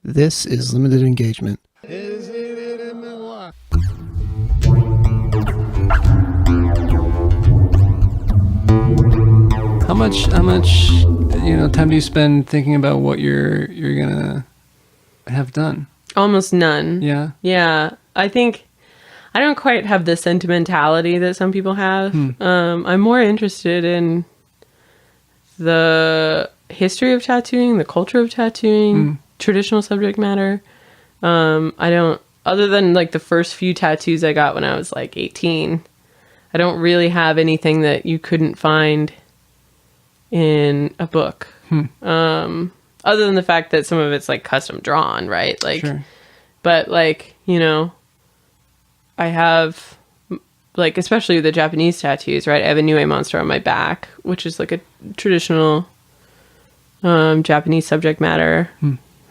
This is Limited Engagement. How much time do you spend thinking about what you're gonna have done? Almost none. Yeah. I think I don't quite have the sentimentality that some people have. I'm more interested in the history of tattooing, the culture of tattooing, traditional subject matter. I don't, other than like the first few tattoos I got when I was like 18, I don't really have anything that you couldn't find in a book. Other than the fact that some of it's like custom drawn, right? Like, Sure. But like, I have like, especially the Japanese tattoos, right? I have a Niue monster on my back, which is like a traditional Japanese subject matter,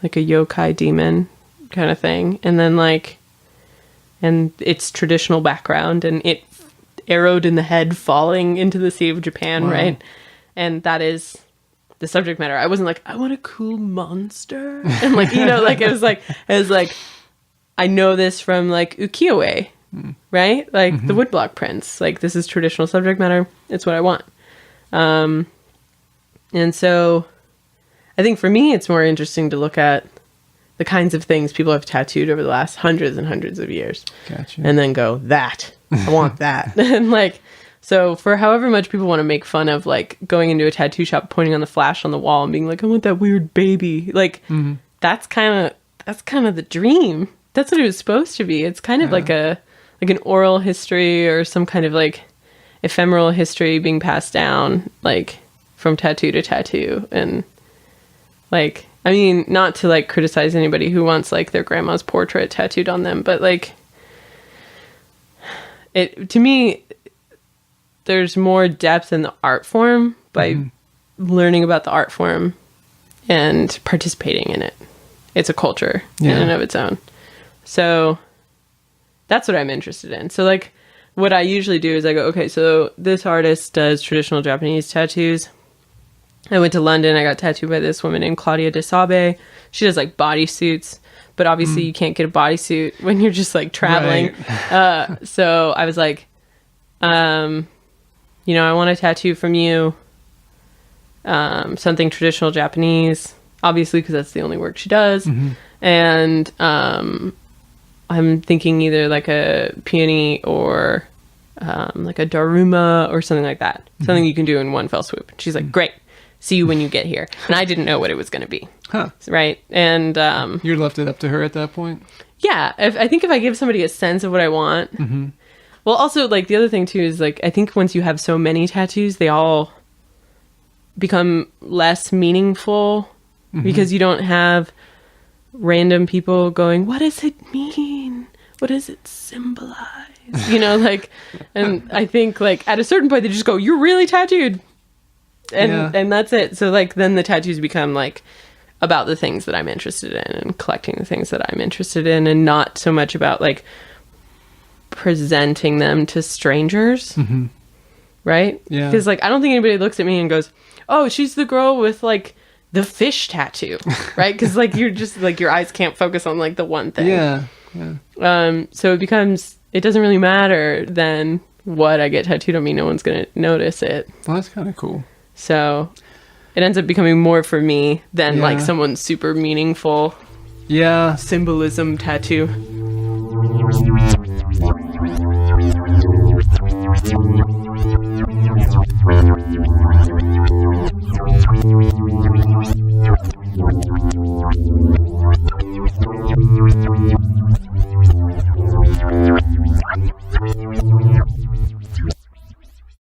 like a yokai demon kind of thing. And then and it's traditional background, and it arrowed in the head falling into the Sea of Japan, Wow. right? And that is the subject matter. I wasn't like, I want a cool monster. And it was like, I know this from like ukiyo-e, right? Like the woodblock prints. Like, this is traditional subject matter. It's what I want. And so I think for me, it's more interesting to look at the kinds of things people have tattooed over the last hundreds and hundreds of years. Gotcha. And then go, I want that. And so for however much people want to make fun of like going into a tattoo shop, pointing on the flash on the wall and being like, I want that weird baby. Like, that's kind of the dream. That's what it was supposed to be. It's kind of like an oral history or some kind of like ephemeral history being passed down, like from tattoo to tattoo. And like, I mean, not to like criticize anybody who wants like their grandma's portrait tattooed on them, but like to me, there's more depth in the art form by learning about the art form and participating in it. It's a culture in and of its own. So that's what I'm interested in. So like what I usually do is I go, okay, so this artist does traditional Japanese tattoos. I went to London. I got tattooed by this woman named Claudia de Sabe. She does like bodysuits, but obviously you can't get a bodysuit when you're just like traveling. Right. So I was like, I want a tattoo from you, something traditional Japanese, obviously, because that's the only work she does. And I'm thinking either like a peony or like a daruma or something like that. Something you can do in one fell swoop. She's like, great. See you when you get here. And I didn't know what it was going to be. Huh. Right. And you left it up to her at that point? Yeah. I think if I give somebody a sense of what I want. Well, also, like, the other thing, too, is, like, I think once you have so many tattoos, they all become less meaningful because you don't have random people going, what does it mean? What does it symbolize? And I think, like, at a certain point, they just go, you're really tattooed. And that's it. So, like, then the tattoos become, like, about the things that I'm interested in and collecting the things that I'm interested in, and not so much about, like, presenting them to strangers, right? Yeah. Because like I don't think anybody looks at me and goes, "Oh, she's the girl with like the fish tattoo," right? Because like you're just like your eyes can't focus on like the one thing. Yeah. So it doesn't really matter then what I get tattooed on me. No one's gonna notice it. Well, that's kind of cool. So it ends up becoming more for me than like someone's super meaningful symbolism tattoo.